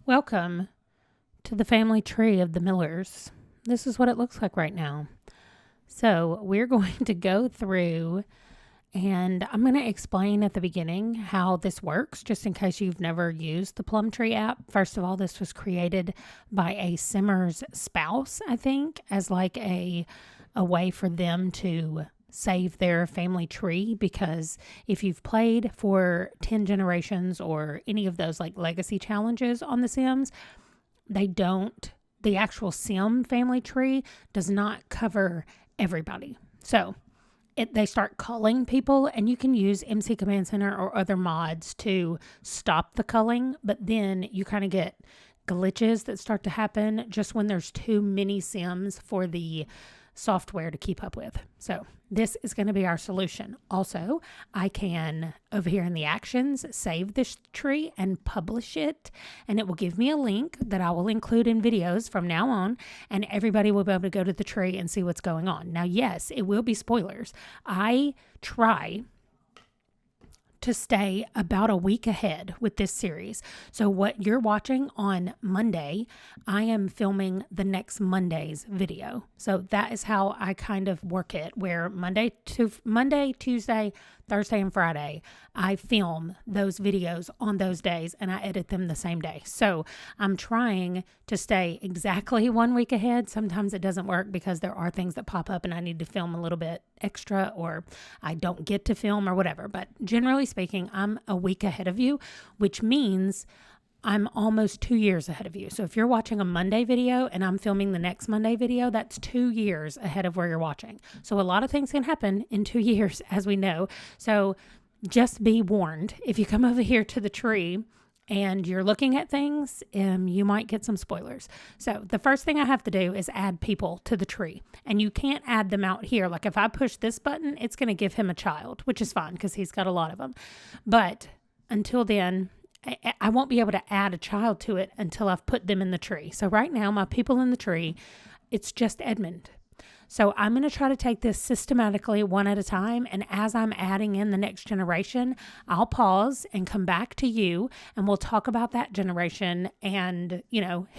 Welcome to the family tree of the Millers. This is what it looks like right now. So we're going to go through and I'm going to explain at the beginning how this works, just in case you've never used the Plumtree app. First of all, this was created by a Simmer's spouse, I think, as like a way for them to save their family tree, because if you've played for 10 generations or any of those like legacy challenges on The Sims, the actual Sim family tree does not cover everybody. So they start culling people, and you can use MC Command Center or other mods to stop the culling, but then you kind of get glitches that start to happen just when there's too many Sims for the software to keep up with. So this is going to be our solution. Also, I can, over here in the actions, save this tree and publish it, and it will give me a link that I will include in videos from now on, and everybody will be able to go to the tree and see what's going on. Now, yes, it will be spoilers. I try to stay about a week ahead with this series. So what you're watching on Monday, I am filming the next Monday's video. So that is how I kind of work it, where Monday, Tuesday, Thursday, and Friday, I film those videos on those days and I edit them the same day. So I'm trying to stay exactly 1 week ahead. Sometimes it doesn't work because there are things that pop up and I need to film a little bit extra, or I don't get to film or whatever. But generally speaking, I'm a week ahead of you, which means I'm almost 2 years ahead of you. So if you're watching a Monday video and I'm filming the next Monday video, that's 2 years ahead of where you're watching. So a lot of things can happen in 2 years, as we know. So just be warned. If you come over here to the tree and you're looking at things, you might get some spoilers. So the first thing I have to do is add people to the tree. And you can't add them out here. Like if I push this button, it's going to give him a child, which is fine because he's got a lot of them. But until then, I won't be able to add a child to it until I've put them in the tree. So right now, my people in the tree, it's just Edmund. So I'm going to try to take this systematically one at a time. And as I'm adding in the next generation, I'll pause and come back to you and we'll talk about that generation and,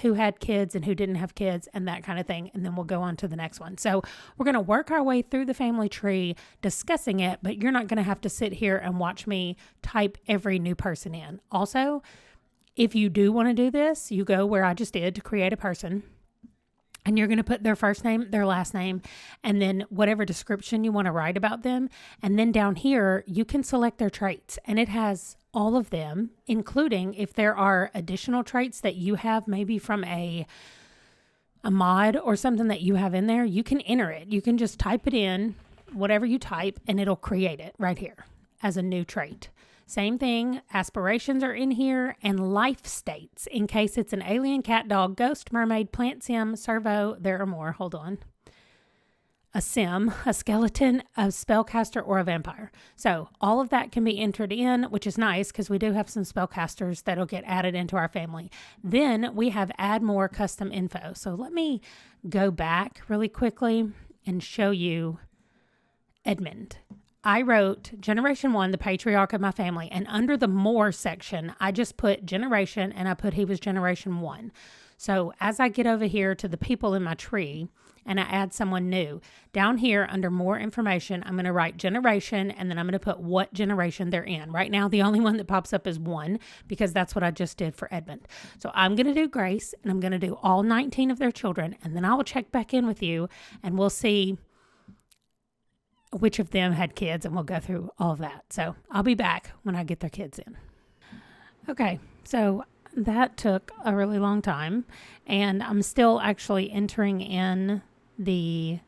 who had kids and who didn't have kids and that kind of thing. And then we'll go on to the next one. So we're going to work our way through the family tree discussing it, but you're not going to have to sit here and watch me type every new person in. Also, if you do want to do this, you go where I just did to create a person. And you're going to put their first name, their last name, and then whatever description you want to write about them. And then down here, you can select their traits. And it has all of them, including if there are additional traits that you have, maybe from a mod or something that you have in there, you can enter it. You can just type it in, whatever you type, and it'll create it right here as a new trait. Same thing, aspirations are in here, and life states, in case it's an alien, cat, dog, ghost, mermaid, plant, sim, servo, there are more, hold on. A sim, a skeleton, a spellcaster, or a vampire. So all of that can be entered in, which is nice because we do have some spellcasters that'll get added into our family. Then we have add more custom info. So let me go back really quickly and show you Edmund. I wrote Generation 1, the patriarch of my family, and under the more section, I just put generation and I put he was Generation 1. So as I get over here to the people in my tree and I add someone new, down here under more information, I'm going to write generation and then I'm going to put what generation they're in. Right now, the only one that pops up is 1 because that's what I just did for Edmund. So I'm going to do Grace and I'm going to do all 19 of their children, and then I will check back in with you and we'll see which of them had kids, and we'll go through all of that. So I'll be back when I get their kids in. Okay, so that took a really long time, and I'm still actually entering in the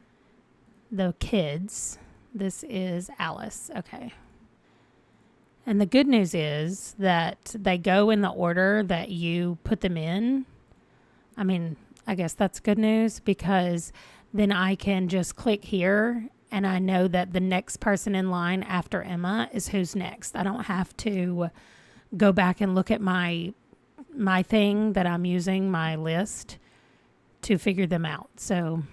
kids. This is Alice. Okay. And the good news is that they go in the order that you put them in. I mean, I guess that's good news because then I can just click here and I know that the next person in line after Emma is who's next. I don't have to go back and look at my thing that I'm using, my list, to figure them out. So,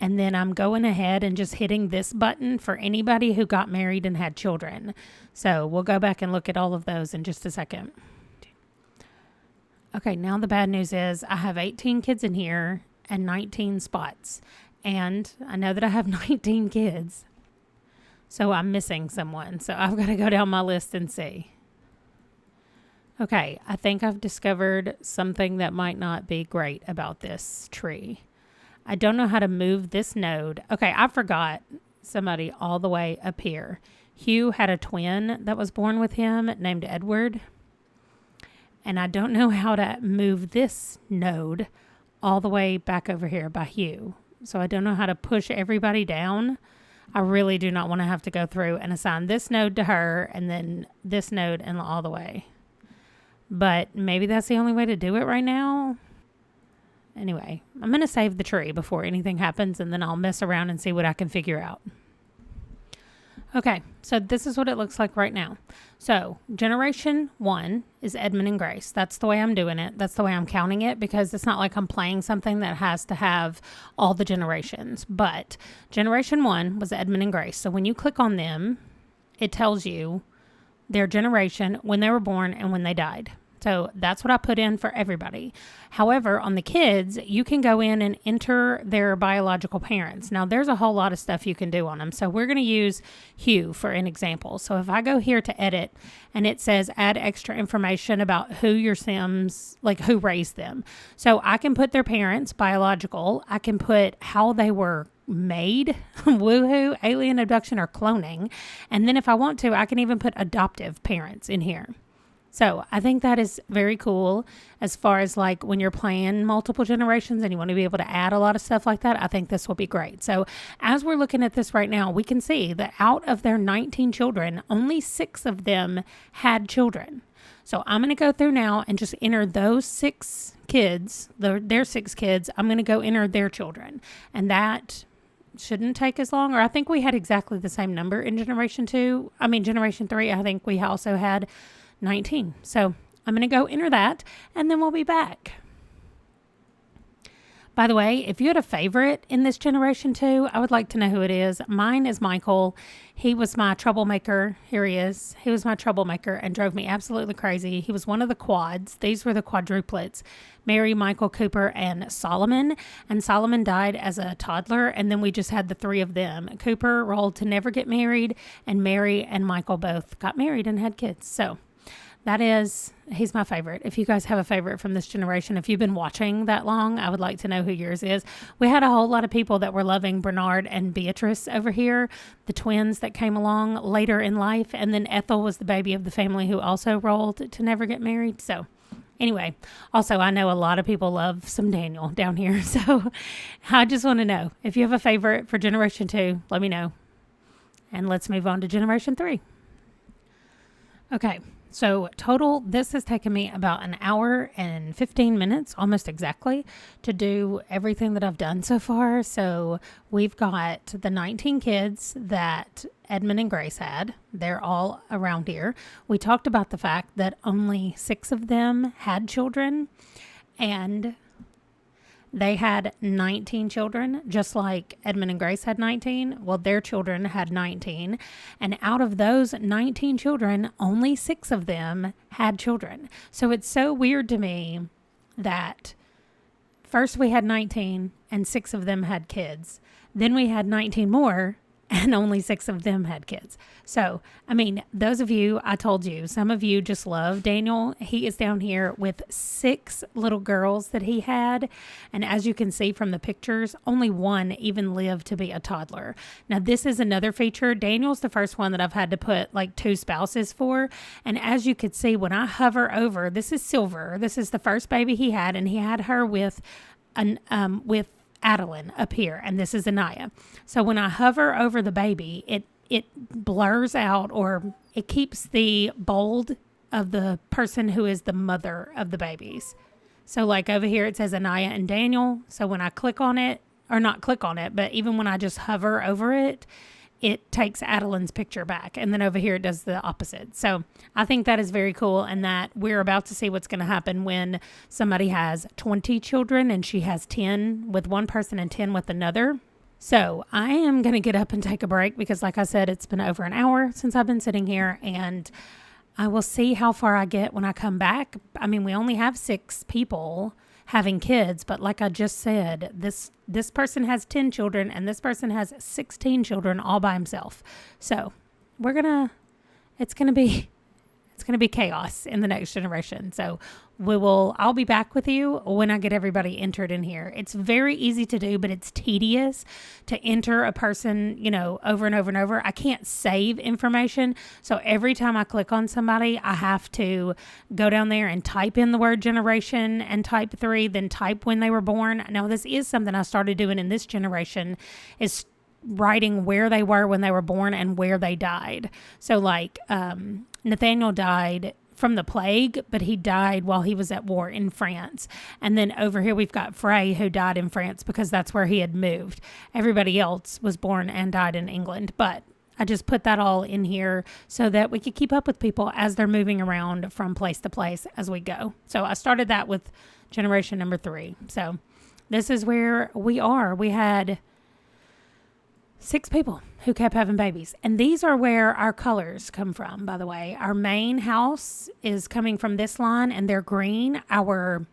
And then I'm going ahead and just hitting this button for anybody who got married and had children. So we'll go back and look at all of those in just a second. Okay, now the bad news is I have 18 kids in here and 19 spots. And I know that I have 19 kids. So I'm missing someone. So I've got to go down my list and see. Okay, I think I've discovered something that might not be great about this tree. I don't know how to move this node. Okay, I forgot somebody all the way up here. Hugh had a twin that was born with him named Edward. And I don't know how to move this node all the way back over here by Hugh. So I don't know how to push everybody down. I really do not want to have to go through and assign this node to her and then this node and all the way. But maybe that's the only way to do it right now. Anyway, I'm going to save the tree before anything happens, and then I'll mess around and see what I can figure out. Okay, so this is what it looks like right now. So generation 1 is Edmund and Grace. That's the way I'm doing it. That's the way I'm counting it, because it's not like I'm playing something that has to have all the generations. But generation 1 was Edmund and Grace. So when you click on them, it tells you their generation, when they were born and when they died. So that's what I put in for everybody. However, on the kids, you can go in and enter their biological parents. Now, there's a whole lot of stuff you can do on them. So we're going to use Hugh for an example. So if I go here to edit and it says add extra information about who your Sims, like who raised them. So I can put their parents, biological. I can put how they were made, woohoo, alien abduction, or cloning. And then if I want to, I can even put adoptive parents in here. So I think that is very cool as far as like when you're playing multiple generations and you want to be able to add a lot of stuff like that. I think this will be great. So as we're looking at this right now, we can see that out of their 19 children, only 6 of them had children. So I'm going to go through now and just enter those 6 kids, their 6 kids. I'm going to go enter their children, and that shouldn't take as long. Or I think we had exactly the same number in generation 3. I think we also had 19. So I'm going to go enter that, and then we'll be back. By the way, if you had a favorite in this generation 2, I would like to know who it is. Mine is Michael. He was my troublemaker. Here he is. He was my troublemaker and drove me absolutely crazy. He was one of the quads. These were the quadruplets: Mary, Michael, Cooper, and Solomon. And Solomon died as a toddler, and then we just had the 3 of them. Cooper rolled to never get married, and Mary and Michael both got married and had kids. So he's my favorite. If you guys have a favorite from this generation, if you've been watching that long, I would like to know who yours is. We had a whole lot of people that were loving Bernard and Beatrice over here, the twins that came along later in life. And then Ethel was the baby of the family who also rolled to never get married. So anyway, also I know a lot of people love some Daniel down here. So I just want to know if you have a favorite for generation 2, let me know. And let's move on to generation 3. Okay. So total, this has taken me about an hour and 15 minutes, almost exactly, to do everything that I've done so far. So we've got the 19 kids that Edmund and Grace had. They're all around here. We talked about the fact that only 6 of them had children, and they had 19 children, just like Edmund and Grace had 19. Well, their children had 19. And out of those 19 children, only 6 of them had children. So it's so weird to me that first we had 19 and 6 of them had kids. Then we had 19 more and only 6 of them had kids. So, I mean, those of you, I told you, some of you just love Daniel. He is down here with 6 little girls that he had. And as you can see from the pictures, only 1 even lived to be a toddler. Now, this is another feature. Daniel's the first one that I've had to put like 2 spouses for. And as you could see, when I hover over, this is Silver. This is the first baby he had, and he had her with Adeline up here, and this is Anaya. So when I hover over the baby, it blurs out, or it keeps the bold of the person who is the mother of the babies. So like over here it says Anaya and Daniel. So when I click on it, or not click on it, but even when I just hover over it, it takes Adeline's picture back. And then over here it does the opposite. So I think that is very cool, and that we're about to see what's going to happen when somebody has 20 children and she has 10 with one person and 10 with another. So I am going to get up and take a break because, like I said, it's been over an hour since I've been sitting here, and I will see how far I get when I come back. I mean, we only have 6 people having kids, but like I just said, this person has 10 children and this person has 16 children all by himself. So it's gonna be chaos in the next generation. So I'll be back with you when I get everybody entered in here. It's very easy to do, but it's tedious to enter a person, over and over and over. I can't save information. So every time I click on somebody, I have to go down there and type in the word generation and type 3, then type when they were born. Now, this is something I started doing in this generation, is writing where they were when they were born and where they died. So like, Nathaniel died from the plague, but he died while he was at war in France. And then over here we've got Frey, who died in France because that's where he had moved. Everybody else was born and died in England, but I just put that all in here so that we could keep up with people as they're moving around from place to place as we go. So I started that with generation number 3. So this is where we are. We had 6 people who kept having babies. And these are where our colors come from, by the way. Our main house is coming from this line, and they're green. Our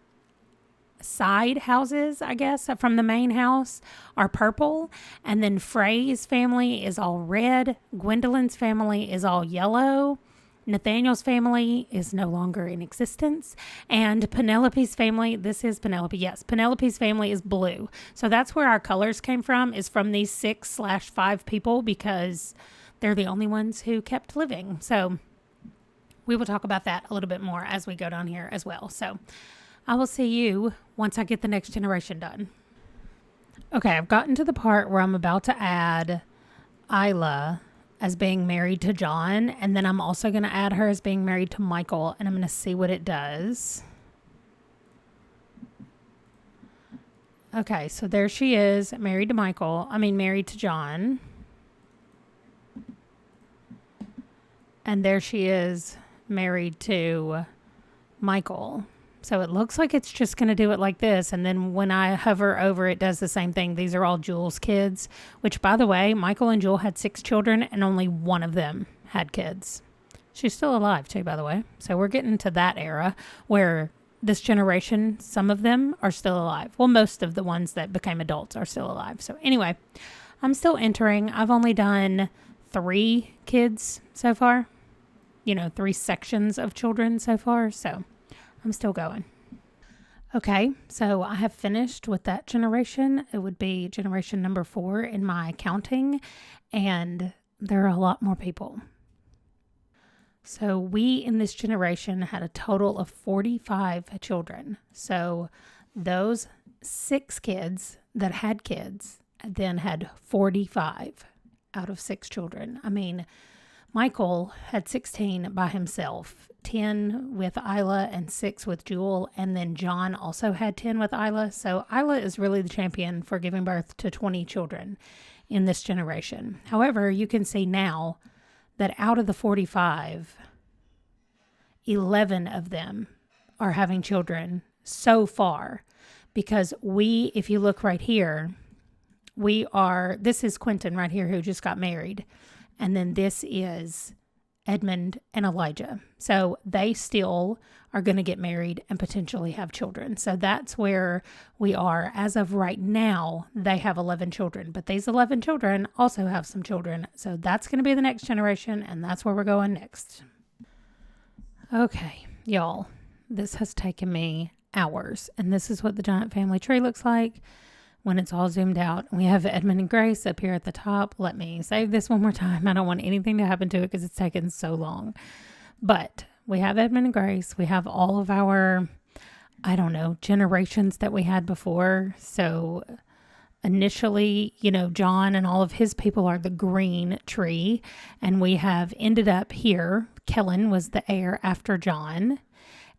side houses, I guess, from the main house are purple. And then Frey's family is all red. Gwendolyn's family is all yellow. Nathaniel's family is no longer in existence. And Penelope's family, this is Penelope, yes, Penelope's family is blue. So that's where our colors came from, is from these 6/5 people, because they're the only ones who kept living. So we will talk about that a little bit more as we go down here as well. So I will see you once I get the next generation done. Okay, I've gotten to the part where I'm about to add Isla as being married to John, and then I'm also going to add her as being married to Michael, and I'm going to see what it does. Okay, so there she is, married to John. And there she is, married to Michael. So it looks like it's just going to do it like this. And then when I hover over, it does the same thing. These are all Jewel's kids, which, by the way, Michael and Jewel had 6 children and only one of them had kids. She's still alive too, by the way. So we're getting to that era where this generation, some of them are still alive. Well, most of the ones that became adults are still alive. So anyway, I'm still entering. I've only done 3 kids so far. 3 sections of children so far. So I'm still going. Okay, so I have finished with that generation. It would be generation number 4 in my counting, and there are a lot more people. So we in this generation had a total of 45 children. So those 6 kids that had kids then had 45 out of 6 children. I mean, Michael had 16 by himself, 10 with Isla and 6 with Jewel, and then John also had 10 with Isla. So Isla is really the champion for giving birth to 20 children in this generation. However, you can see now that out of the 45, 11 of them are having children so far, because if you look right here, this is Quentin right here who just got married. And then this is Edmund and Elijah. So they still are going to get married and potentially have children. So that's where we are. As of right now, they have 11 children. But these 11 children also have some children. So that's going to be the next generation, and that's where we're going next. Okay, y'all. This has taken me hours. And this is what the giant family tree looks like when it's all zoomed out. We have Edmund and Grace up here at the top. Let me save this one more time. I don't want anything to happen to it because it's taken so long. But we have Edmund and Grace. We have all of our, generations that we had before. So initially, John and all of his people are the green tree. And we have ended up here. Kellen was the heir after John.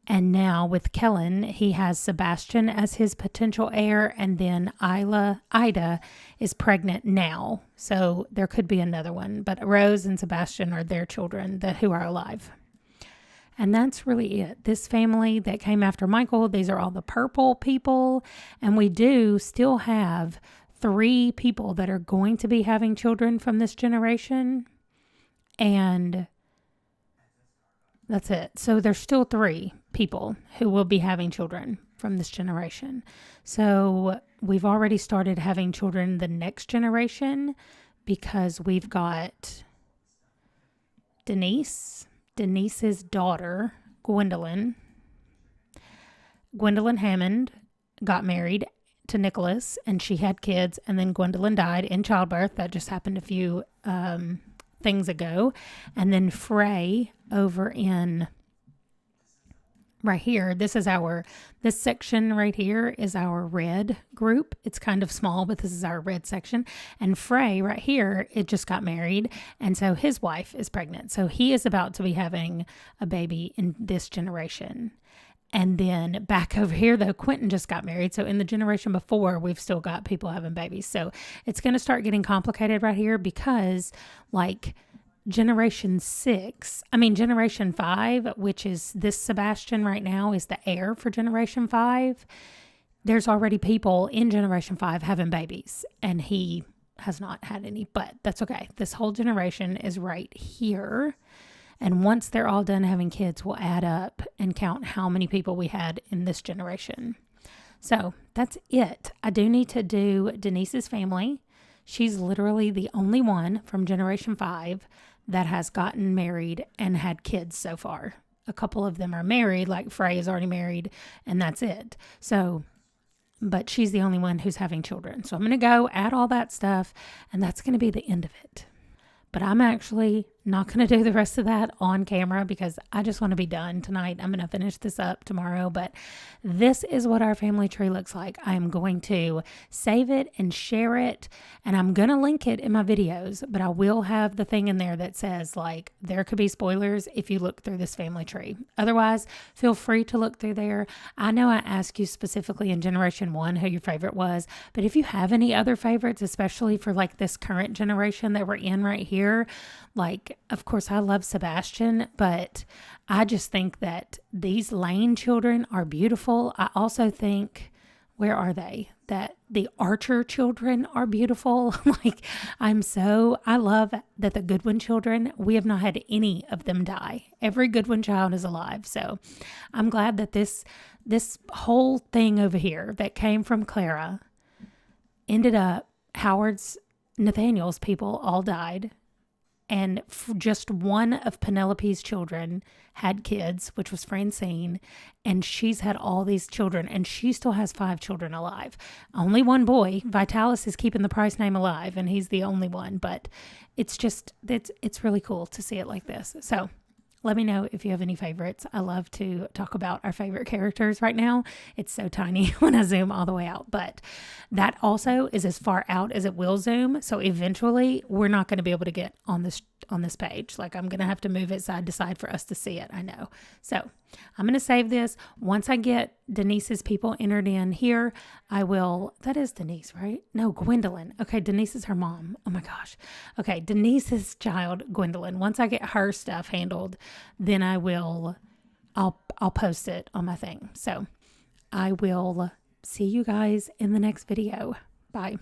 And now with Kellen, he has Sebastian as his potential heir, and then Ida is pregnant now. So there could be another one, but Rose and Sebastian are their children who are alive. And that's really it. This family that came after Michael, these are all the purple people. And we do still have 3 people that are going to be having children from this generation, and that's it. So there's still 3 people who will be having children from this generation. So we've already started having children the next generation because we've got Denise's daughter, Gwendolyn Hammond got married to Nicholas, and she had kids, and then Gwendolyn died in childbirth. That just happened a few things ago. And then Frey over in right here, this section right here is our red group. It's kind of small, but this is our red section. And Frey right here, it just got married, and so his wife is pregnant. So he is about to be having a baby in this generation. And then back over here, though, Quentin just got married. So in the generation before, we've still got people having babies. So it's going to start getting complicated right here because, like, generation 5, which is this Sebastian right now, is the heir for generation 5. There's already people in generation 5 having babies, and he has not had any, but that's okay. This whole generation is right here. And once they're all done having kids, we'll add up and count how many people we had in this generation. So that's it. I do need to do Denise's family. She's literally the only one from generation 5 that has gotten married and had kids so far. A couple of them are married, like Frey is already married, and that's it. So, but she's the only one who's having children. So I'm going to go add all that stuff, and that's going to be the end of it. But I'm actually not going to do the rest of that on camera because I just want to be done tonight. I'm going to finish this up tomorrow, but this is what our family tree looks like. I am going to save it and share it, and I'm going to link it in my videos, but I will have the thing in there that says, like, there could be spoilers if you look through this family tree. Otherwise, feel free to look through there. I know I asked you specifically in generation 1 who your favorite was, but if you have any other favorites, especially for like this current generation that we're in right here, like, of course, I love Sebastian, but I just think that these Lane children are beautiful. I also think, where are they? That the Archer children are beautiful. Like, I love that the Goodwin children, we have not had any of them die. Every Goodwin child is alive. So I'm glad that this whole thing over here that came from Clara ended up, Nathaniel's people all died. And just one of Penelope's children had kids, which was Francine, and she's had all these children, and she still has 5 children alive. Only one boy. Vitalis is keeping the Price name alive, and he's the only one. But it's really cool to see it like this. So let me know if you have any favorites. I love to talk about our favorite characters right now. It's so tiny when I zoom all the way out, but that also is as far out as it will zoom. So eventually we're not going to be able to get on this page. Like, I'm going to have to move it side to side for us to see it. I know. So I'm going to save this. Once I get Denise's people entered in here, that is Denise, right? No, Gwendolyn. Okay. Denise is her mom. Oh my gosh. Okay. Denise's child, Gwendolyn. Once I get her stuff handled, then I'll post it on my thing. So I will see you guys in the next video. Bye.